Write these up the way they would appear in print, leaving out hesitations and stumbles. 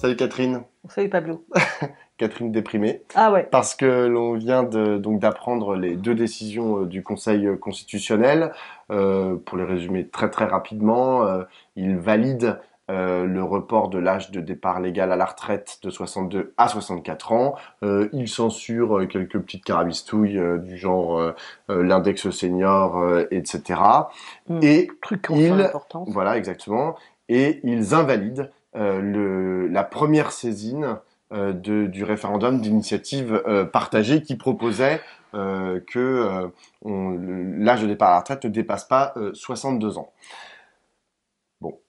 Salut Catherine. Salut Pablo. Catherine déprimée. Ah ouais. Parce que l'on vient donc d'apprendre les deux décisions du Conseil constitutionnel. Pour les résumer très très rapidement, il valide le report de l'âge de départ légal à la retraite de 62 à 64 ans. Il censure quelques petites carabistouilles du genre l'index senior, etc. Et Truc enfin il, importance. voilà exactement, et ils invalident la première saisine du référendum d'initiative partagée qui proposait que l'âge de départ à la retraite ne dépasse pas 62 ans. Bon,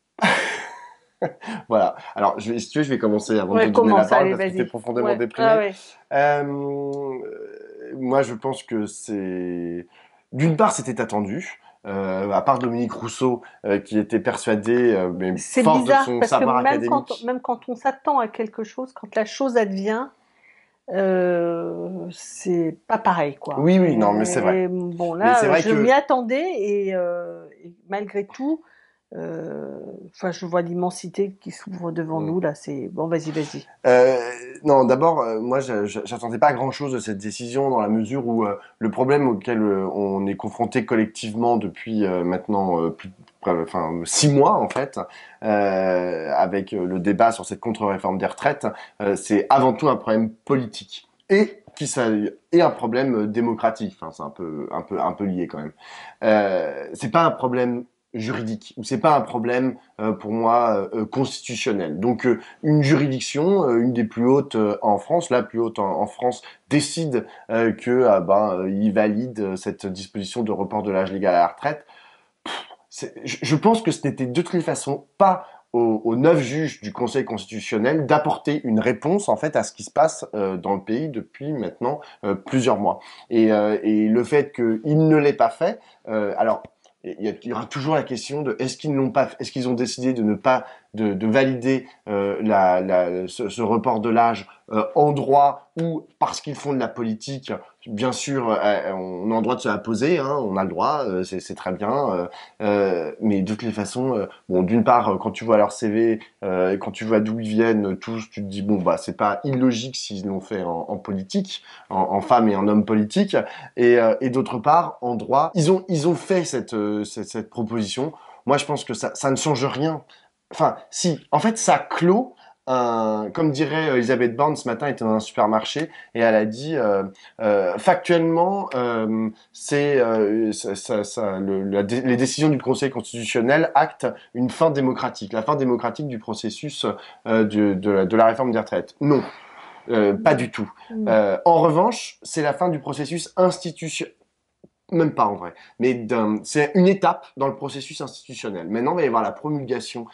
voilà. Alors, si tu veux, je vais commencer avant de te Ouais, donner la commence, parole allez, parce que tu es vas-y. profondément Ouais. Ah déprimé. ouais. Euh, Moi, je pense que c'est... D'une part, c'était attendu. À part Dominique Rousseau, qui était persuadé, mais C'est fort de bizarre son parce que savoir académique. même quand on s'attend à quelque chose, quand la chose advient, c'est pas pareil, quoi. Oui, oui, non, mais c'est vrai. Et bon, Mais c'est là, vrai je m'y que attendais et malgré tout, enfin, je vois l'immensité qui s'ouvre devant nous, là. C'est bon, vas-y, vas-y. Euh, non, d'abord, moi, j'attendais pas grand-chose de cette décision dans la mesure où le problème auquel on est confronté collectivement depuis maintenant enfin 6 mois en fait, avec le débat sur cette contre-réforme des retraites, c'est avant tout un problème politique et un problème démocratique. Enfin, c'est un peu lié quand même. C'est pas un problème juridique ou c'est pas un problème pour moi constitutionnel. Donc une juridiction, une des plus hautes en France, la plus haute en France, décide il valide cette disposition de report de l'âge légal à la retraite. Je pense que ce n'était de toutes les façons pas aux 9 juges du Conseil constitutionnel d'apporter une réponse en fait à ce qui se passe dans le pays depuis maintenant plusieurs mois. Et le fait qu'il ne l'ait pas fait, alors il y aura toujours la question de est-ce qu'ils n'ont pas, est-ce qu'ils ont décidé de ne pas de valider ce report de l'âge en droit ou parce qu'ils font de la politique. Bien sûr, on a le droit de se la poser, hein, on a le droit, c'est très bien. Mais de toutes les façons, bon, d'une part, quand tu vois leur CV, quand tu vois d'où ils viennent, tous, tu te dis bon bah c'est pas illogique s'ils l'ont fait en politique, en femme et en homme politique. Et d'autre part, en droit, ils ont fait cette proposition. Moi, je pense que ça ne change rien. Enfin, si, en fait, ça clôt comme dirait Elisabeth Borne ce matin, elle était dans un supermarché et elle a dit factuellement, les décisions du Conseil constitutionnel actent une fin démocratique, la fin démocratique du processus de la réforme des retraites. Non, pas du tout. Mm. En revanche, c'est la fin du processus institutionnel. Même pas en vrai, mais c'est une étape dans le processus institutionnel. Maintenant, il va y avoir la promulgation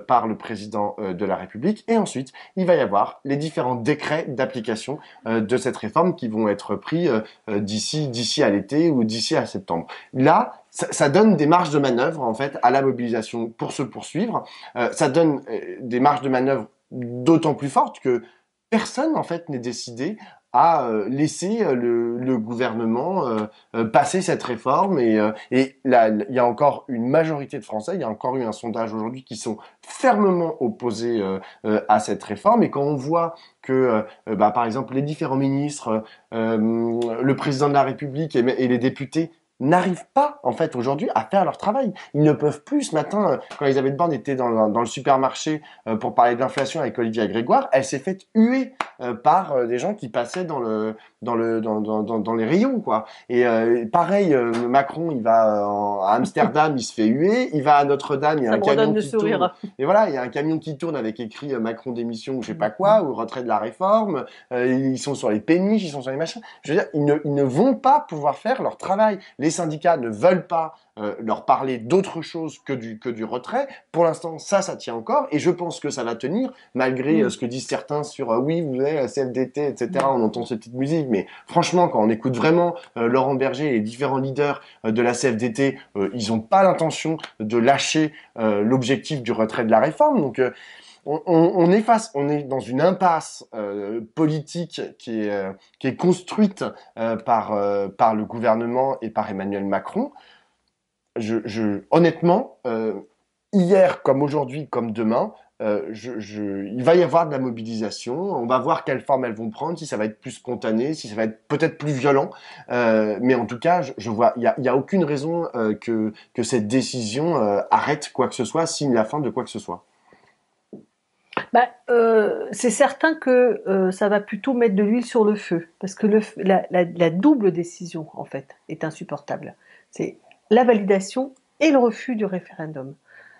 par le président de la République, et ensuite, il va y avoir les différents décrets d'application de cette réforme qui vont être pris d'ici à l'été ou d'ici à septembre. Là, ça donne des marges de manœuvre en fait à la mobilisation pour se poursuivre. Ça donne des marges de manœuvre d'autant plus fortes que personne en fait n'est décidé à laisser le gouvernement passer cette réforme et là il y a encore une majorité de Français, il y a encore eu un sondage aujourd'hui qui sont fermement opposés à cette réforme et quand on voit que par exemple les différents ministres, le président de la République et les députés n'arrivent pas en fait aujourd'hui à faire leur travail. Ils ne peuvent plus. Ce matin, quand Elisabeth Borne était dans le supermarché pour parler d'inflation avec Olivia Grégoire, elle s'est faite huer par des gens qui passaient dans les rayons quoi. Et pareil, Macron, il va à Amsterdam, il se fait huer. Il va à Notre-Dame, il y a Ça un me camion redonne le qui tourne. sourire. Et voilà, il y a un camion qui tourne avec écrit Macron démission ou je sais pas quoi, ou retrait de la réforme. Ils sont sur les péniches, ils sont sur les machins. Je veux dire, ils ne vont pas pouvoir faire leur travail. Les syndicats ne veulent pas leur parler d'autre chose que du retrait. Pour l'instant, ça tient encore. Et je pense que ça va tenir, malgré Mm. ce que disent certains sur oui, vous avez la CFDT, etc. On entend cette petite musique. Mais franchement, quand on écoute vraiment Laurent Berger et les différents leaders de la CFDT, ils n'ont pas l'intention de lâcher l'objectif du retrait de la réforme. Donc, on est dans une impasse politique qui est construite par le gouvernement et par Emmanuel Macron. Honnêtement, hier comme aujourd'hui comme demain, il va y avoir de la mobilisation. On va voir quelle forme elles vont prendre, si ça va être plus spontané, si ça va être peut-être plus violent. Mais en tout cas, je vois, il y a aucune raison que cette décision arrête quoi que ce soit, signe la fin de quoi que ce soit. C'est certain que ça va plutôt mettre de l'huile sur le feu, parce que la double décision, en fait, est insupportable. C'est la validation et le refus du référendum.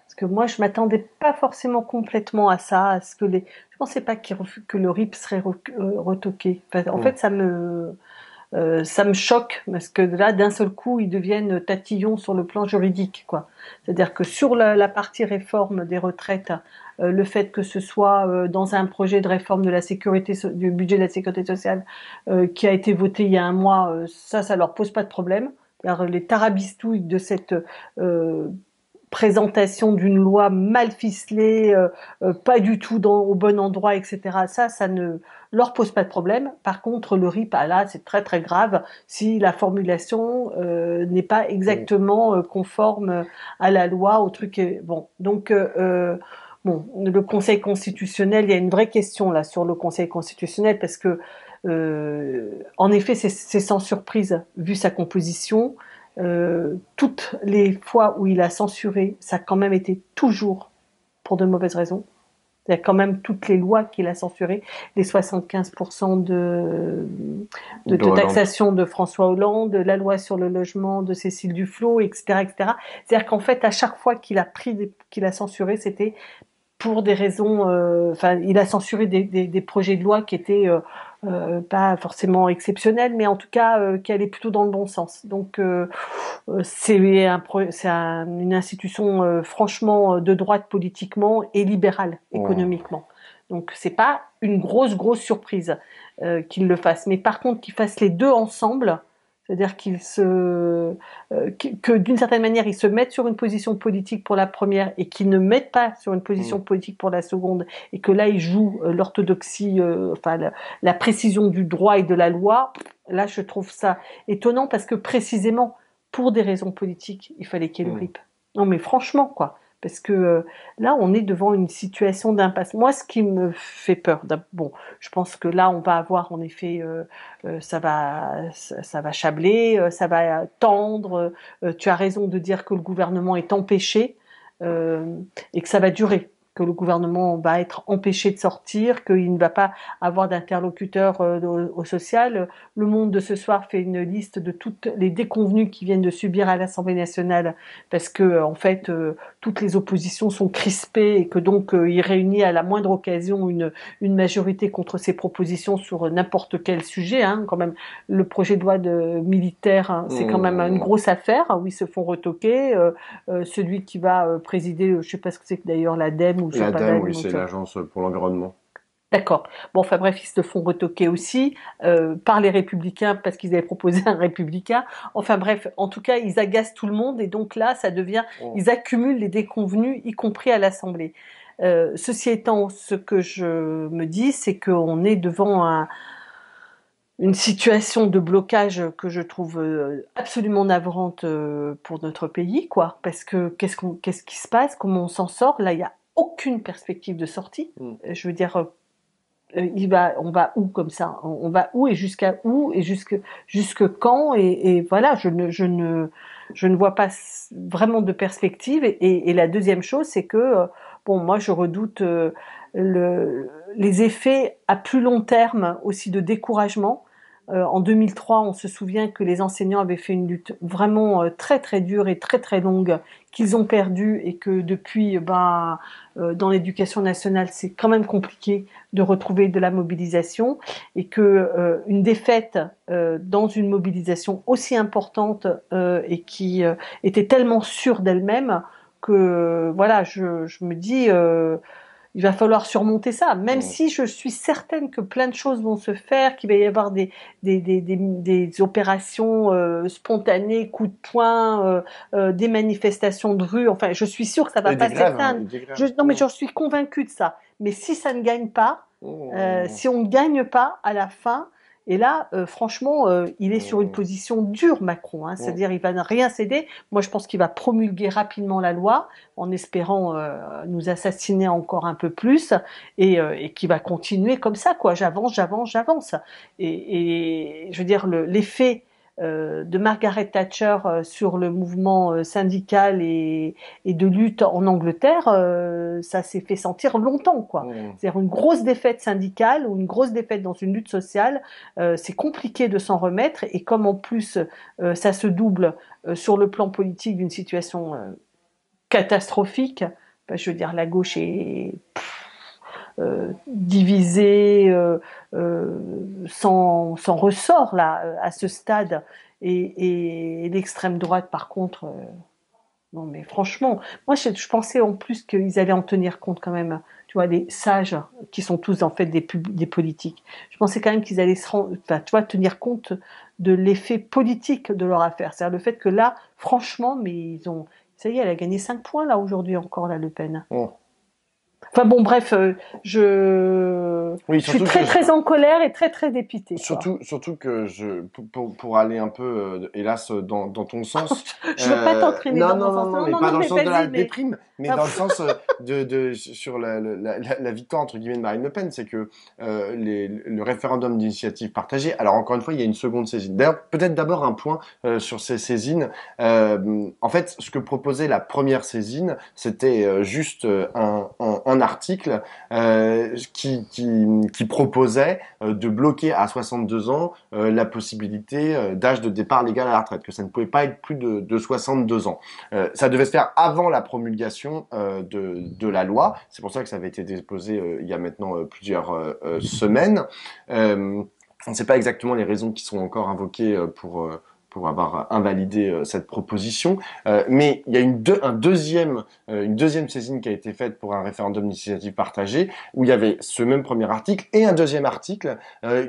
Parce que moi, je m'attendais pas forcément complètement à ça, à ce que je pensais pas que le RIP serait retoqué. Enfin, en Mm. fait, ça me choque parce que là, d'un seul coup, ils deviennent tatillons sur le plan juridique, quoi. C'est-à-dire que sur la partie réforme des retraites, le fait que ce soit dans un projet de réforme de la sécurité, du budget de la sécurité sociale qui a été voté il y a un mois, ça leur pose pas de problème. Alors, les tarabistouilles de cette présentation d'une loi mal ficelée, pas du tout au bon endroit, etc. Ça ne leur pose pas de problème. Par contre, le RIP, là, c'est très très grave si la formulation n'est pas Mm. exactement conforme à la loi, au truc. Bon, donc bon, le Conseil constitutionnel, il y a une vraie question là sur le Conseil constitutionnel parce que en effet, c'est sans surprise vu sa composition. Toutes les fois où il a censuré, ça a quand même été toujours pour de mauvaises raisons. Il y a quand même toutes les lois qu'il a censurées, les 75% De de Hollande. taxation de François Hollande, la loi sur le logement de Cécile Duflot, etc., etc. C'est-à-dire qu'en fait, à chaque fois qu'il a censuré, c'était pour des raisons, enfin, il a censuré des projets de loi qui étaient pas forcément exceptionnels, mais en tout cas qui allaient plutôt dans le bon sens. Donc une institution franchement de droite politiquement et libérale Mm. économiquement. Donc c'est pas une grosse surprise qu'il le fasse, mais par contre qu'il fasse les deux ensemble, c'est-à-dire que d'une certaine manière ils se mettent sur une position politique pour la première et qu'ils ne mettent pas sur une position Mm. politique pour la seconde, et que là ils jouent l'orthodoxie, enfin la précision du droit et de la loi. Là je trouve ça étonnant parce que précisément pour des raisons politiques, il fallait qu'il y ait le Mm. RIP. Non mais franchement, quoi. Parce que là, on est devant une situation d'impasse. Moi, ce qui me fait peur, bon, je pense que là, on va avoir en effet, ça va chabler, ça va tendre. Tu as raison de dire que le gouvernement est empêché et que ça va durer, que le gouvernement va être empêché de sortir, qu'il ne va pas avoir d'interlocuteur au social. Le Monde de ce soir fait une liste de toutes les déconvenues qui viennent de subir à l'Assemblée nationale parce que en fait toutes les oppositions sont crispées et que donc il réunit à la moindre occasion une majorité contre ses propositions sur n'importe quel sujet. Hein. Quand même, le projet de loi militaire, hein, c'est quand même une Mm. grosse affaire où ils se font retoquer. Celui qui va présider, je sais pas ce que c'est que d'ailleurs l'ADEME ou je sais pas L'ADEME, oui, l'ADEME. c'est l'agence pour l'environnement. D'accord. Bon, enfin bref, ils se font retoquer aussi par les républicains parce qu'ils avaient proposé un républicain. Enfin bref, en tout cas, ils agacent tout le monde et donc là, ça devient, Mm. ils accumulent les déconvenus, y compris à l'Assemblée. Ceci étant, ce que je me dis, c'est qu'on est devant une situation de blocage que je trouve absolument navrante pour notre pays, quoi. Parce que qu'est-ce qui se passe, comment on s'en sort? Là, il y a aucune perspective de sortie. Mm. Je veux dire, on va où comme ça? On va où et jusqu'à où et jusque quand? Et voilà, je ne vois pas vraiment de perspective. Et la deuxième chose, c'est que bon, moi, je redoute les effets à plus long terme aussi de découragement. En 2003, on se souvient que les enseignants avaient fait une lutte vraiment très très dure et très très longue qu'ils ont perdue et que depuis, dans l'éducation nationale, c'est quand même compliqué de retrouver de la mobilisation et que une défaite dans une mobilisation aussi importante et qui était tellement sûre d'elle-même que voilà, je me dis il va falloir surmonter ça, même Mm. si je suis certaine que plein de choses vont se faire, qu'il va y avoir des opérations spontanées, coups de poing, des manifestations de rue. Enfin, je suis sûre que ça va Et des pas grèves, hein, s'éteindre. et des grèves. Non, mais Mm. je suis convaincue de ça. Mais si ça ne gagne pas, Mm. si on ne gagne pas à la fin, Et là, franchement, il est sur une position dure, Macron. Hein, c'est-à-dire, il va ne rien céder. Moi, je pense qu'il va promulguer rapidement la loi, en espérant nous assassiner encore un peu plus, et qui va continuer comme ça, quoi. J'avance, j'avance, j'avance. Et je veux dire, l'effet de Margaret Thatcher sur le mouvement syndical et de lutte en Angleterre, ça s'est fait sentir longtemps, quoi. C'est-à-dire une grosse défaite syndicale ou une grosse défaite dans une lutte sociale, c'est compliqué de s'en remettre. Et comme en plus ça se double sur le plan politique d'une situation catastrophique, ben, je veux dire, la gauche est divisée, sans ressort là à ce stade, et l'extrême droite par contre, non mais franchement, moi je pensais en plus qu'ils allaient en tenir compte quand même, tu vois, des sages qui sont tous en fait des politiques. Je pensais quand même qu'ils allaient enfin, tu vois, tenir compte de l'effet politique de leur affaire, c'est-à-dire le fait que là, franchement, mais ça y est, elle a gagné 5 points là aujourd'hui encore, la Le Pen. Enfin bon, bref, je suis très très en colère et très très dépitée. Surtout que pour aller un peu, hélas, dans ton sens. Je veux pas t'entraîner dans mon sens. Non, mais pas dans le sens de la déprime, mais dans le sens sur la victoire entre guillemets de Marine Le Pen, c'est que le référendum d'initiative partagée. Alors encore une fois, il y a une seconde saisine. D'ailleurs, peut-être d'abord un point sur ces saisines. En fait, ce que proposait la première saisine, c'était juste un article qui proposait de bloquer à 62 ans la possibilité d'âge de départ légal à la retraite, que ça ne pouvait pas être plus de 62 ans. Ça devait se faire avant la promulgation de la loi. C'est pour ça que ça avait été déposé il y a maintenant plusieurs semaines. On ne sait pas exactement les raisons qui sont encore invoquées pour avoir invalidé cette proposition. Mais il y a une deuxième saisine qui a été faite pour un référendum d'initiative partagée, où il y avait ce même premier article et un deuxième article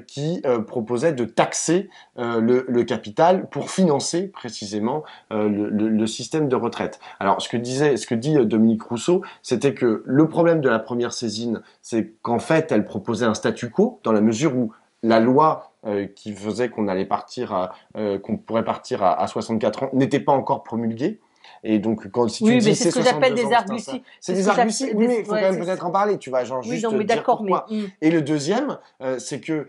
qui proposait de taxer le capital pour financer précisément le système de retraite. Alors, ce que dit Dominique Rousseau, c'était que le problème de la première saisine, c'est qu'en fait, elle proposait un statu quo, dans la mesure où la loi qui faisait qu'on pourrait partir à 64 ans n'était pas encore promulguée. Et donc, si tu dis c'est ce que j'appelle des arguties. C'est des arguties, oui, mais il faut quand même peut-être en parler, tu vois, genre juste non, mais dire d'accord, pourquoi. Et le deuxième, c'est que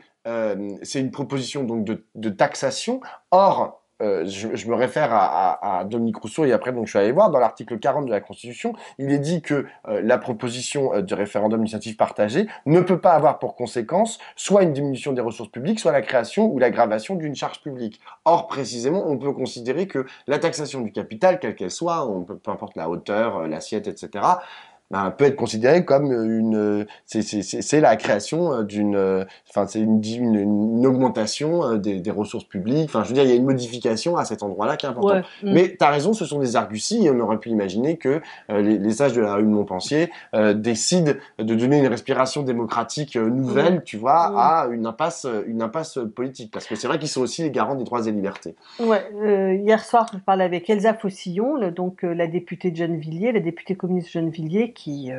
c'est une proposition donc de taxation. Or, je me réfère à Dominique Rousseau et après donc je suis allé voir dans l'article 40 de la Constitution, il est dit que la proposition de référendum d'initiative partagée ne peut pas avoir pour conséquence soit une diminution des ressources publiques, soit la création ou l'aggravation d'une charge publique. Or précisément, on peut considérer que la taxation du capital, quelle qu'elle soit, peu importe la hauteur, l'assiette, etc., peut être considéré comme c'est la création c'est une augmentation des ressources publiques. Enfin, je veux dire, il y a une modification à cet endroit-là qui est importante. Ouais. Mais t'as raison, ce sont des arguties et on aurait pu imaginer que les sages de la rue de Montpensier décident de donner une respiration démocratique nouvelle, tu vois, à une impasse politique. Parce que c'est vrai qu'ils sont aussi les garants des droits et libertés. Ouais. Hier soir, je parlais avec Elsa Faucillon, la députée de Gennevilliers, la députée communiste de Gennevilliers, qui est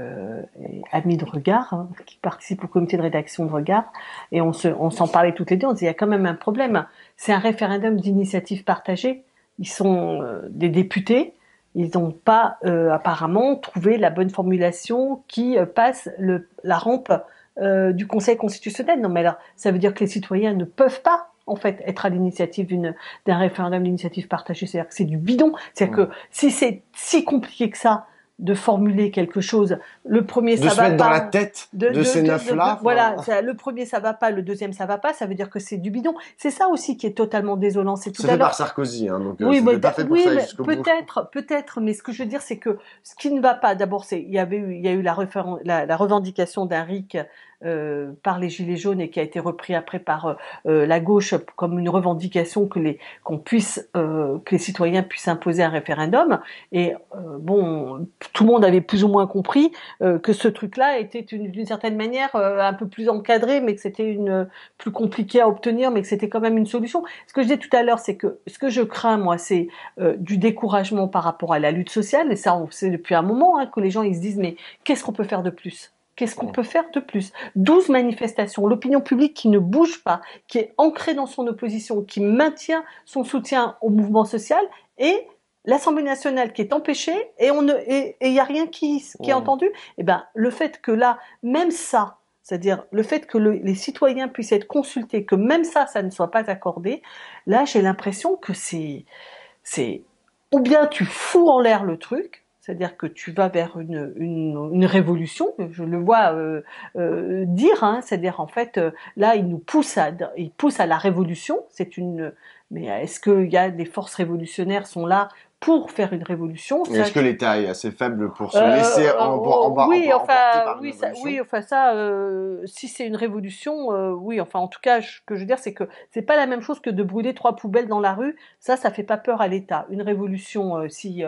amie de Regard, hein, qui participe au comité de rédaction de Regard, et on s'en parlait toutes les deux, on disait il y a quand même un problème, c'est un référendum d'initiative partagée, ils sont des députés, ils n'ont pas apparemment trouvé la bonne formulation qui passe la rampe du Conseil constitutionnel. Non mais alors, ça veut dire que les citoyens ne peuvent pas en fait être à l'initiative d'un référendum d'initiative partagée, c'est-à-dire que c'est du bidon, c'est-à-dire que si c'est si compliqué que ça de formuler quelque chose. Le premier, ça va pas. De se mettre dans la tête de ces neufs-là. Voilà, le premier, ça va pas. Le deuxième, ça va pas. Ça veut dire que c'est du bidon. C'est ça aussi qui est totalement désolant. C'est tout à l'heure. C'est fait par Sarkozy, hein, donc oui, c'était pas fait pour ça jusqu'au bout. Peut-être, mais ce que je veux dire, c'est que ce qui ne va pas, d'abord, il y a eu la revendication d'un RIC par les Gilets jaunes et qui a été repris après par la gauche comme une revendication que les citoyens puissent imposer un référendum. Et bon, tout le monde avait plus ou moins compris que ce truc-là était d'une certaine manière un peu plus encadré, mais que c'était plus compliqué à obtenir, mais que c'était quand même une solution. Ce que je disais tout à l'heure, c'est que ce que je crains, moi, c'est du découragement par rapport à la lutte sociale. Et ça, on sait depuis un moment que les gens ils se disent mais qu'est-ce qu'on peut faire de plus ? Qu'est-ce qu'on peut faire de plus? 12 manifestations, l'opinion publique qui ne bouge pas, qui est ancrée dans son opposition, qui maintient son soutien au mouvement social, et l'Assemblée nationale qui est empêchée, et il y a rien qui est entendu. Eh ben, le fait que là, même ça, c'est-à-dire le fait que les citoyens puissent être consultés, que même ça ne soit pas accordé, là, j'ai l'impression que c'est ou bien tu fous en l'air le truc, c'est-à-dire que tu vas vers une révolution, je le vois dire, hein, c'est-à-dire en fait là il pousse à la révolution, mais est-ce qu'il y a des forces révolutionnaires sont là pour faire une révolution? Est-ce que l'État est assez faible pour se laisser emporter par une révolution? Oui, enfin ça, si c'est une révolution, oui, enfin en tout cas, ce que je veux dire, c'est que c'est pas la même chose que de brûler 3 poubelles dans la rue. Ça fait pas peur à l'État. Une révolution, si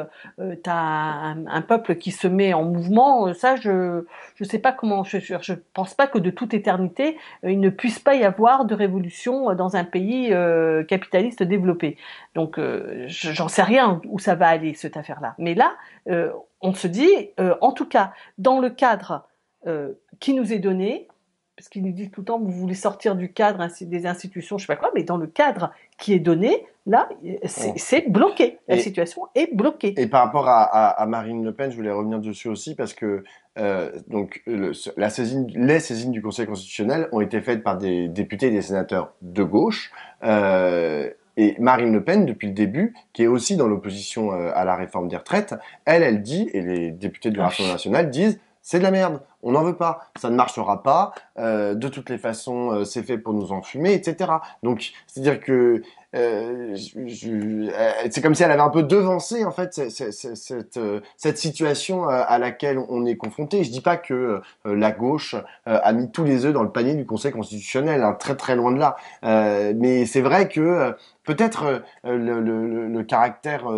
t'as un peuple qui se met en mouvement, ça, je sais pas comment, je pense pas que de toute éternité, il ne puisse pas y avoir de révolution dans un pays capitaliste développé. Donc, j'en sais rien où ça va aller, cette affaire-là. Mais là, on se dit, en tout cas, dans le cadre qui nous est donné, parce qu'il nous dit tout le temps, vous voulez sortir du cadre des institutions, je sais pas quoi, mais dans le cadre qui est donné, là, c'est bloqué. La situation est bloquée. Et par rapport à Marine Le Pen, je voulais revenir dessus aussi parce que donc les saisines du Conseil constitutionnel ont été faites par des députés et des sénateurs de gauche. Et Marine Le Pen, depuis le début, qui est aussi dans l'opposition à la réforme des retraites, elle dit, et les députés du Rassemblement national disent, c'est de la merde, on n'en veut pas, ça ne marchera pas, de toutes les façons, c'est fait pour nous enfumer, etc. Donc, c'est-à-dire que c'est comme si elle avait un peu devancé en fait cette situation à laquelle on est confronté. Je dis pas que la gauche a mis tous les œufs dans le panier du Conseil constitutionnel, hein, très très loin de là. Mais c'est vrai que peut-être le caractère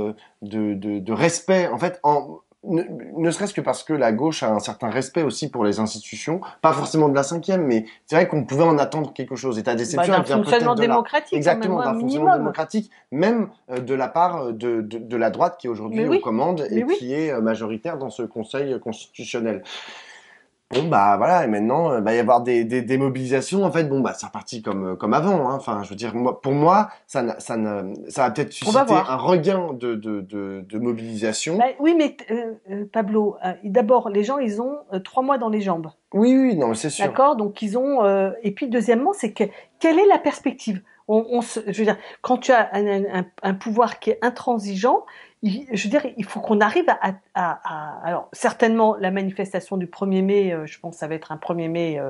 de respect, en fait, ne serait-ce que parce que la gauche a un certain respect aussi pour les institutions, pas forcément de la cinquième, mais c'est vrai qu'on pouvait en attendre quelque chose. Et ta déception, d'un fonctionnement démocratique, exactement, d'un fonctionnement démocratique, même de la part de la droite qui est aujourd'hui aux commandes et qui est majoritaire dans ce Conseil constitutionnel. Bon bah voilà, et maintenant va y avoir des mobilisations, en fait. Bon bah c'est reparti comme avant, hein. Enfin je veux dire, pour moi ça va peut-être susciter un regain de mobilisation. Bah, oui, mais Pablo, d'abord les gens ils ont 3 mois dans les jambes. Oui, non, c'est sûr. D'accord, donc ils ont et puis deuxièmement, c'est que quelle est la perspective? Je veux dire, quand tu as un pouvoir qui est intransigeant, je veux dire, il faut qu'on arrive alors certainement la manifestation du 1er mai, je pense que ça va être un 1er mai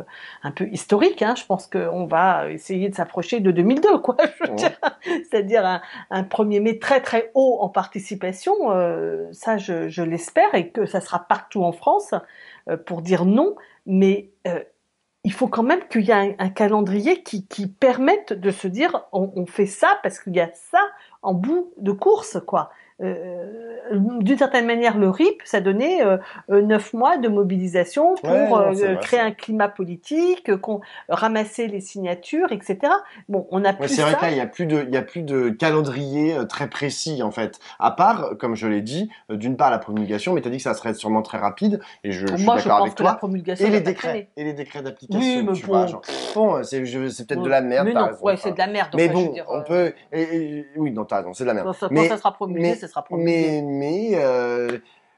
un peu historique, hein, je pense qu'on va essayer de s'approcher de 2002, quoi, je veux dire. C'est-à-dire un 1er mai très très haut en participation, ça je l'espère, et que ça sera partout en France pour dire non, mais il faut quand même qu'il y ait un calendrier qui permette de se dire on fait ça parce qu'il y a ça en bout de course, quoi. D'une certaine manière, le RIP, ça donnait 9 mois de mobilisation pour créer un climat politique, ramasser les signatures, etc. Bon, on a plus c'est vrai que là, il y a plus de calendrier très précis, en fait. À part, comme je l'ai dit, d'une part la promulgation, mais tu as dit que ça serait sûrement très rapide, et je suis d'accord avec toi. Et les décrets d'application, oui, mais tu vois, genre, bon, c'est peut-être de la merde. Mais non, c'est de la merde. Mais bon, on peut, oui, non, t'as raison, c'est de la merde. Quand ça sera promulgué, ça sera promulgué. Mais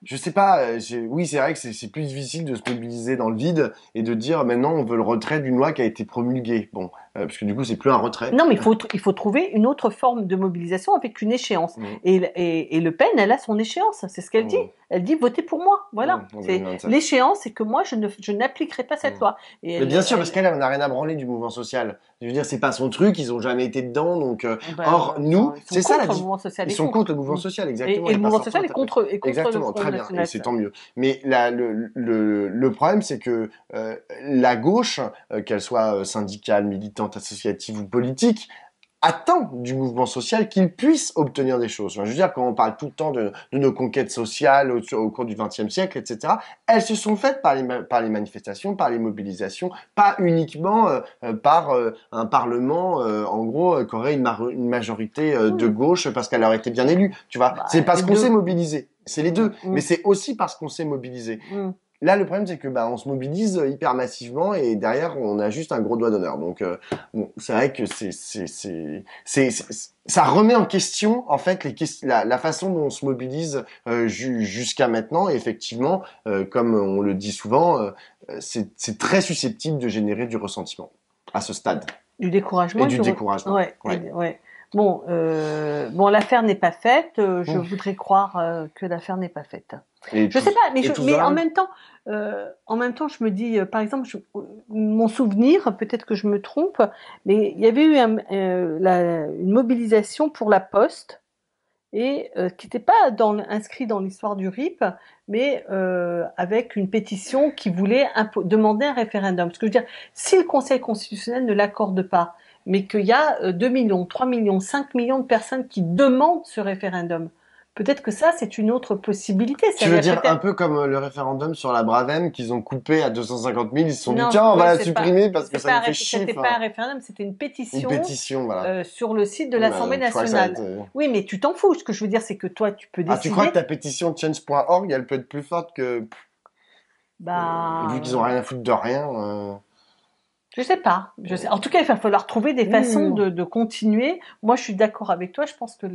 je sais pas, oui, c'est vrai que c'est plus difficile de se mobiliser dans le vide et de dire maintenant on veut le retrait d'une loi qui a été promulguée. Bon, parce que du coup c'est plus un retrait. Non, mais il faut trouver une autre forme de mobilisation avec une échéance. Et Le Pen, elle a son échéance, c'est ce qu'elle dit. Elle dit votez pour moi, voilà. L'échéance, c'est que moi je n'appliquerai pas cette loi. Mais bien sûr, parce qu'elle n'a rien à branler du mouvement social. Je veux dire, c'est pas son truc, ils ont jamais été dedans, donc. Or nous, c'est ça la différence. Ils sont contre le mouvement social, exactement. Et le mouvement social est contre exactement, très bien, et c'est tant mieux. Mais le problème, c'est que la gauche, qu'elle soit syndicale, militante, associative ou politique, attend du mouvement social qu'il puisse obtenir des choses. Enfin, je veux dire, quand on parle tout le temps de nos conquêtes sociales au cours du XXe siècle, etc., elles se sont faites par les manifestations, par les mobilisations, pas uniquement par un parlement, en gros, qui aurait une majorité de gauche parce qu'elle aurait été bien élue. Tu vois, c'est parce qu'on s'est mobilisé. C'est les deux, mais c'est aussi parce qu'on s'est mobilisé. là, le problème, c'est que on se mobilise hyper massivement et derrière, on a juste un gros doigt d'honneur. Donc, bon, c'est vrai que ça remet en question en fait la façon dont on se mobilise jusqu'à maintenant. Et effectivement, comme on le dit souvent, c'est très susceptible de générer du ressentiment à ce stade. Du découragement. Et du découragement. Ouais. Bon, l'affaire n'est pas faite. Je voudrais croire que l'affaire n'est pas faite. Je sais pas, mais en même temps, je me dis, par exemple, mon souvenir, peut-être que je me trompe, mais il y avait eu une mobilisation pour la Poste et qui n'était pas inscrit dans l'histoire du RIP, mais avec une pétition qui voulait demander un référendum. Ce que je veux dire, si le Conseil constitutionnel ne l'accorde pas, mais qu'il y a 2 millions, 3 millions, 5 millions de personnes qui demandent ce référendum, peut-être que ça, c'est une autre possibilité. Tu veux dire un peu comme le référendum sur la Bravem qu'ils ont coupé à 250 000, ils se sont dit tiens, on va la supprimer parce que ça nous fait chier. C'était pas un référendum, c'était une pétition. Une pétition, voilà. Sur le site de l'Assemblée nationale. Oui, mais tu t'en fous. Ce que je veux dire, c'est que toi, tu peux décider. Ah, tu crois que ta pétition change.org, elle peut être plus forte que... vu qu'ils ont rien à foutre de rien... Je sais pas. En tout cas, il va falloir trouver des façons de continuer. Moi, je suis d'accord avec toi. Je pense que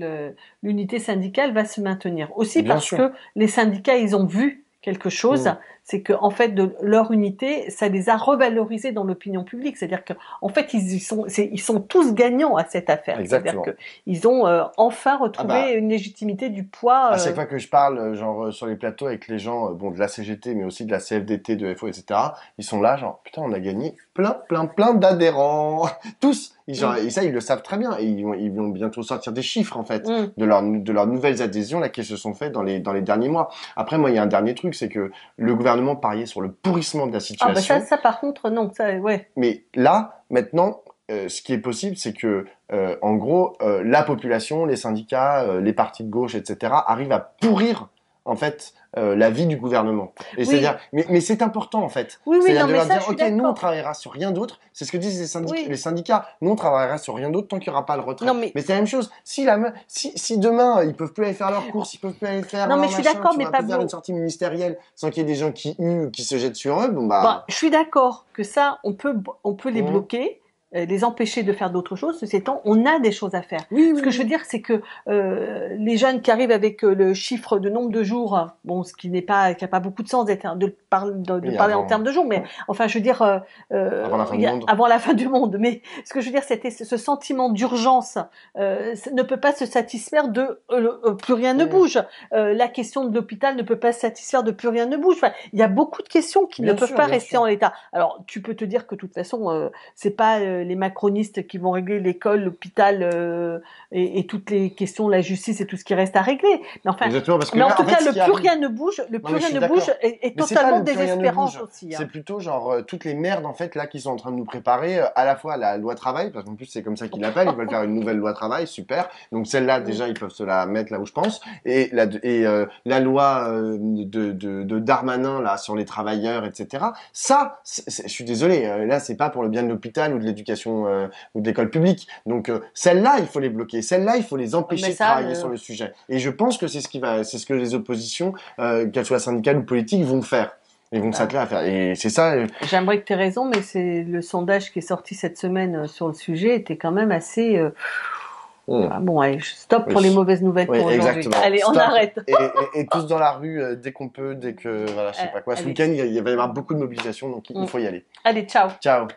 l'unité syndicale va se maintenir. Aussi parce que les syndicats, ils ont vu quelque chose. C'est que, en fait, de leur unité, ça les a revalorisés dans l'opinion publique. C'est-à-dire que, en fait, ils sont tous gagnants à cette affaire. Exactement. C'est-à-dire qu'ils ont enfin retrouvé une légitimité du poids. À chaque fois que je parle, genre sur les plateaux avec les gens, de la CGT, mais aussi de la CFDT, de FO, etc., ils sont là, genre putain, on a gagné plein d'adhérents, tous. Et ça, ils le savent très bien. Et ils vont bientôt sortir des chiffres en fait de leurs nouvelles adhésions là qui se sont faites dans les derniers mois. Après, moi, il y a un dernier truc, c'est que le gouvernement pariait sur le pourrissement de la situation. Ça par contre, non, ça, ouais. Mais là, maintenant, ce qui est possible, c'est que, en gros, la population, les syndicats, les partis de gauche, etc., arrivent à pourrir en fait la vie du gouvernement. Et c'est-à-dire, mais c'est important en fait. C'est-à-dire de leur dire, ok, nous on travaillera sur rien d'autre. C'est ce que disent les syndicats. Nous on travaillera sur rien d'autre tant qu'il n'y aura pas le retrait. Mais c'est la même chose. Si demain ils peuvent plus aller faire leurs courses, ils peuvent plus aller faire. Non mais je suis d'accord, mais pas faire une sortie ministérielle sans qu'il y ait des gens qui huent ou qui se jettent sur eux. Je suis d'accord que ça, on peut les bloquer. Les empêcher de faire d'autres choses. Ceci étant, on a des choses à faire. Ce que je veux dire, c'est que les jeunes qui arrivent avec le chiffre de nombre de jours, qui n'a pas beaucoup de sens de parler en termes de jours, mais enfin, je veux dire, avant la fin du monde. Mais ce que je veux dire, c'était ce sentiment d'urgence ne peut pas se satisfaire de plus rien ne bouge. La question de l'hôpital ne peut pas se satisfaire de plus rien ne bouge. Enfin, il y a beaucoup de questions qui ne peuvent pas rester en l'état. Alors, tu peux te dire que de toute façon, c'est pas les macronistes qui vont régler l'école, l'hôpital et toutes les questions, la justice et tout ce qui reste à régler. Mais enfin, en tout cas, le plus rien ne bouge, est totalement désespérant aussi. C'est plutôt genre toutes les merdes en fait là qui sont en train de nous préparer à la fois la loi travail, parce qu'en plus c'est comme ça qu'ils l'appellent, ils veulent faire une nouvelle loi travail, super. Donc celle-là déjà ils peuvent se la mettre là où je pense. Et la loi de Darmanin là sur les travailleurs, etc. Ça, je suis désolé, là c'est pas pour le bien de l'hôpital ou de l'éducation ou de l'école publique. Donc celles-là, il faut les bloquer. Celles-là, il faut les empêcher de travailler sur le sujet. Et je pense que c'est ce que les oppositions, qu'elles soient syndicales ou politiques, vont faire. Ils vont s'atteler à faire. Et c'est ça. J'aimerais que tu aies raison, mais c'est le sondage qui est sorti cette semaine sur le sujet était quand même assez. Allez, stop pour les mauvaises nouvelles pour aujourd'hui. Allez, stop. On arrête. Et tous dans la rue dès qu'on peut, dès que je sais pas quoi. Ce week-end, il va y avoir beaucoup de mobilisation, donc il faut y aller. Allez, ciao. Ciao.